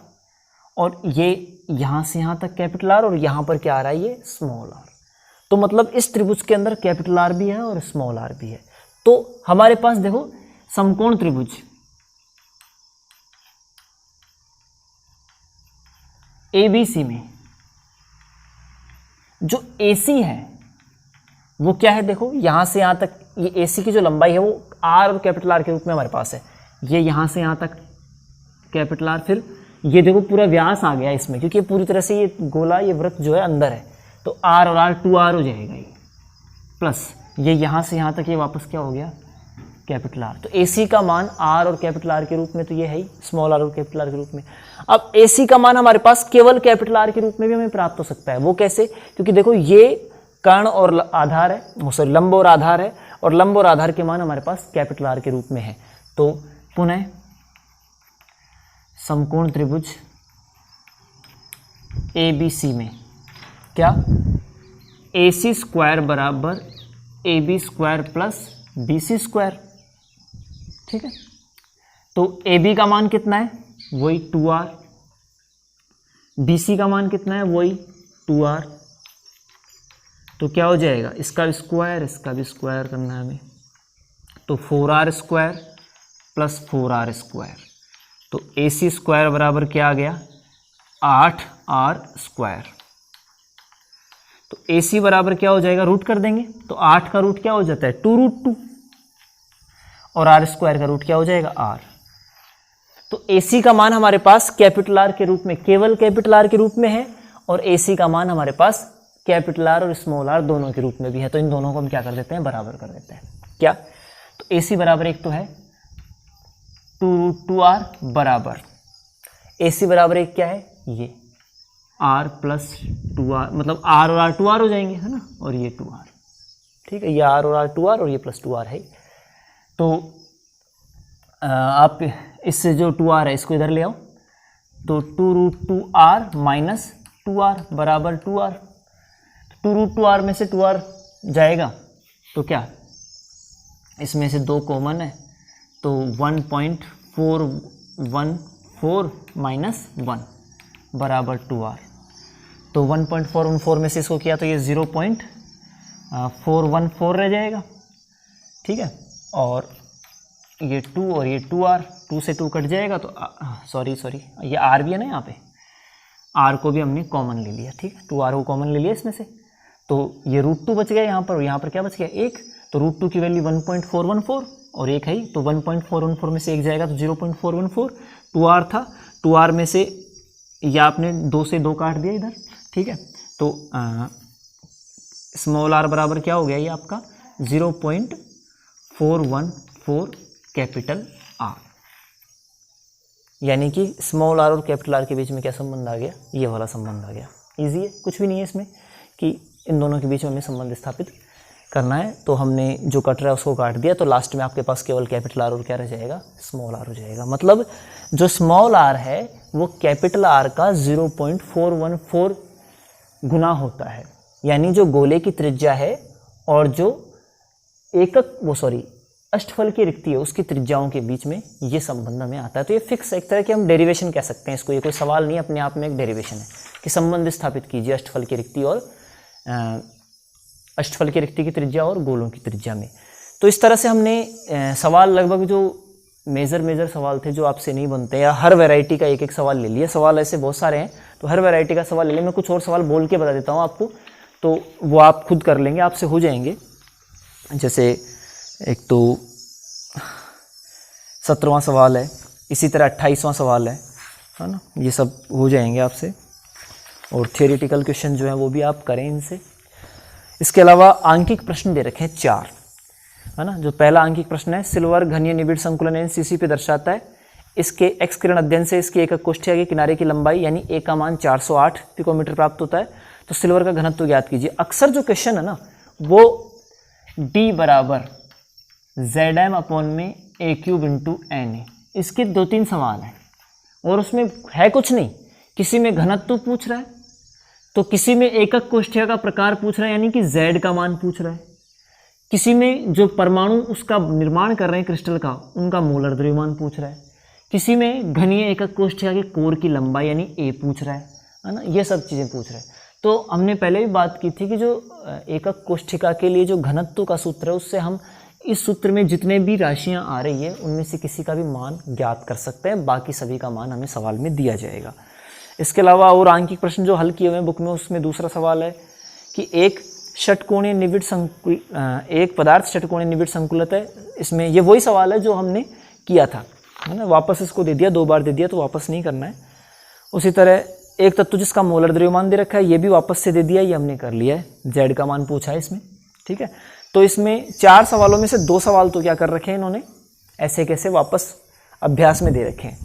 और ये यहाँ से यहाँ तक कैपिटल आर, और यहाँ पर क्या आ रहा है? ये स्मॉल आर। तो मतलब इस त्रिभुज के अंदर कैपिटल आर भी है और स्मॉल आर भी है। तो हमारे पास देखो समकोण त्रिभुज ABC में जो AC है वो क्या है? देखो यहाँ से यहाँ तक ये AC की जो लंबाई है वो R और कैपिटल R के रूप में हमारे पास है। ये यहाँ से यहाँ तक कैपिटल R, फिर ये देखो पूरा व्यास आ गया इसमें, क्योंकि पूरी तरह से ये गोला, ये वृत्त जो है अंदर है। तो R और R 2R हो जाएगा ये, प्लस ये यहाँ से यहाँ तक ये वापस क्या हो गया? Capital R. तो AC का मान R और कैपिटल R के रूप में तो ये है ही, स्मॉल r और कैपिटल R के रूप में। अब AC का मान हमारे पास केवल कैपिटल R के रूप में भी हमें प्राप्त हो सकता है। वो कैसे? क्योंकि देखो ये कर्ण और आधार है, सॉरी लंब और आधार है, और लंब और आधार के मान हमारे पास कैपिटल R के रूप में है। तो पुनः समकोण त्रिभुज ABC में क्या? AC स्क्वायर बराबर AB square plus BC square, ठीक है। तो AB का मान कितना है? वही 2R। BC का मान कितना है? वही 2R। तो क्या हो जाएगा? इसका भी स्क्वायर, इसका भी स्क्वायर करना है हमें। तो 4R square plus 4R square. तो AC स्क्वायर बराबर क्या आ गया? 8R square. तो AC बराबर क्या हो जाएगा? रूट कर देंगे। तो 8 का रूट क्या हो जाता है? 2√2। और R स्क्वायर का रूट क्या हो जाएगा? R। तो AC का मान हमारे पास कैपिटल R के रूप में, केवल कैपिटल R के रूप में है, और AC का मान हमारे पास कैपिटल R और स्मॉल r दोनों के रूप में भी है। तो इन दोनों को हम क्या कर देते हैं? बराबर कर देते हैं। क्या? तो AC बराबर एक तो है 2√2R बराबर AC बराबर एक क्या है? ये R प्लस 2R, मतलब R और R 2R हो जाएंगे, है ना, और ये 2R, ठीक है। ये R और R 2R और ये प्लस 2R है। तो आप इससे जो 2R है इसको इधर ले आओ, तो 2√2R माइनस 2R बराबर 2R। 2√2R में से 2R जाएगा तो क्या? इसमें से 2 कॉमन है, तो 1.414 माइनस 1 बराबर 2R। तो 1.414 में से इसको किया तो ये 0.414 रह जाएगा, ठीक है। और ये 2 और ये 2R, 2 से 2 कट जाएगा, तो सॉरी ये R भी है ना, यहाँ पे R को भी हमने कॉमन ले लिया, ठीक है। 2R को कॉमन ले लिया इसमें से, तो ये √2 बच गया यहाँ पर, और यहाँ पर क्या बच गया? 1। तो √2 की वैल्यू 1.414 और 1 है, तो 1.414 में से 1 जाएगा तो 0.414। 2R था, 2R में से ये आपने 2 से 2 काट दिया इधर, ठीक है। तो स्मॉल r बराबर क्या हो गया? ये आपका 0.414 कैपिटल आर, यानी कि स्मॉल आर और कैपिटल आर के बीच में क्या संबंध आ गया, ये वाला संबंध आ गया। इजी है, कुछ भी नहीं है इसमें कि इन दोनों के बीच में हमें संबंध स्थापित करना है। तो हमने जो कट रहा है उसको काट दिया, तो लास्ट में आपके पास केवल कैपिटल आर और क्या रह जाएगा, स्मॉल आर हो जाएगा। मतलब जो स्मॉल आर है वो कैपिटल आर का 0.414 गुना होता है, यानी जो गोले की त्रिज्या है और जो अष्टफल की रिक्ति है उसकी त्रिज्याओं के बीच में ये संबंध हमें आता है। तो ये फिक्स एक तरह की हम डेरिवेशन कह सकते हैं इसको, ये कोई सवाल नहीं, अपने आप में एक डेरिवेशन है कि संबंध स्थापित कीजिए अष्टफल की रिक्ति और अष्टफल की रिक्ति की त्रिज्या और गोलों की त्रिज्या में। तो इस तरह से हमने सवाल लगभग जो मेजर सवाल थे जो आपसे नहीं बनते, या हर वैरायटी का एक एक सवाल ले लिया। सवाल ऐसे बहुत सारे हैं तो हर वैरायटी का सवाल ले लिया। मैं कुछ और सवाल बोल के बता देता हूँ आपको, तो वो आप खुद कर लेंगे, आपसे हो जाएंगे। जैसे एक तो 17वां सवाल है, इसी तरह 28वां सवाल है ना, ये सब हो जाएंगे आपसे। और थियोरेटिकल क्वेश्चन जो है वो भी आप करें इनसे। इसके अलावा आंकिक प्रश्न दे रखे हैं 4, है ना। जो पहला आंकिक प्रश्न है, सिल्वर घनीय निबिड़ संकुलन एनसीसी पे दर्शाता है। इसके एक्स किरण अध्ययन से इसकी एकक कोष्ठिका के किनारे की लंबाई यानी ए का मान 408 पिकोमीटर प्राप्त होता है। तो सिल्वर का घनत्व ज्ञात कीजिए। अक्सर जो क्वेश्चन है ना वो D बराबर ZM अपॉन में A³ इंटू N है। इसके 2-3 सवाल हैं और उसमें है कुछ नहीं, किसी में घनत्व पूछ रहा है तो किसी में एकक कोष्ठिका का प्रकार पूछ रहा है यानी कि Z का मान पूछ रहा है, किसी में जो परमाणु उसका निर्माण कर रहे हैं क्रिस्टल का उनका मोलर द्रव्यमान पूछ रहा है, किसी में घनीय एकक कोष्ठिका के कोर की लंबाई यानी A पूछ रहा है ना, ये सब चीज़ें पूछ रहे हैं। तो हमने पहले भी बात की थी कि जो एकक कोष्ठिका के लिए जो घनत्व का सूत्र है उससे हम इस सूत्र में जितने भी राशियां आ रही है उनमें से किसी का भी मान ज्ञात कर सकते हैं, बाकी सभी का मान हमें सवाल में दिया जाएगा। इसके अलावा और आंकिक प्रश्न जो हल किए हुए हैं बुक में, उसमें दूसरा सवाल है कि एक पदार्थ षटकोणीय निबिड़ संकुलित है। इसमें ये वही सवाल है जो हमने किया था, है ना, वापस इसको दे दिया, 2 बार दे दिया तो वापस नहीं करना है। उसी तरह एक तत्व जिसका मोलर द्रव्यमान दे रखा है ये भी वापस से दे दिया, ये हमने कर लिया है। Z का मान पूछा है इसमें, ठीक है। तो इसमें 4 सवालों में से 2 सवाल तो क्या कर रखे हैं इन्होंने, ऐसे कैसे वापस अभ्यास में दे रखे हैं,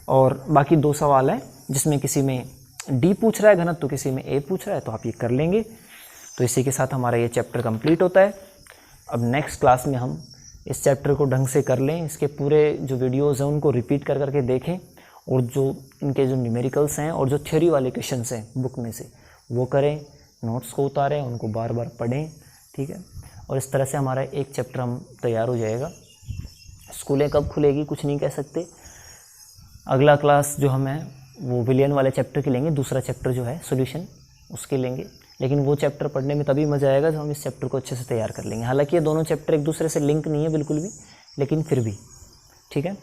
और बाकी 2 सवाल हैं जिसमें किसी में D पूछ रहा है घनत्व तो किसी में A पूछ रहा है, तो आप ये कर लेंगे। तो इसी के साथ हमारा ये चैप्टर कंप्लीट होता है। अब नेक्स्ट क्लास में हम इस चैप्टर को ढंग से कर लें, इसके पूरे जो वीडियोज़ हैं उनको रिपीट कर करके देखें, और जो इनके जो न्यूमेरिकल्स हैं और जो थ्योरी वाले क्वेश्चंस हैं बुक में से वो करें, नोट्स को उतारें, उनको बार बार पढ़ें, ठीक है। और इस तरह से हमारा एक चैप्टर हम तैयार हो जाएगा। स्कूलें कब खुलेगी कुछ नहीं कह सकते। अगला क्लास जो हम है वो विलियन वाले चैप्टर की लेंगे, दूसरा चैप्टर जो है सॉल्यूशन उसके लेंगे, लेकिन वो चैप्टर पढ़ने में तभी मज़ा आएगा जब हम इस चैप्टर को अच्छे से तैयार कर लेंगे। हालांकि ये दोनों चैप्टर एक दूसरे से लिंक नहीं है बिल्कुल भी, लेकिन फिर भी ठीक है।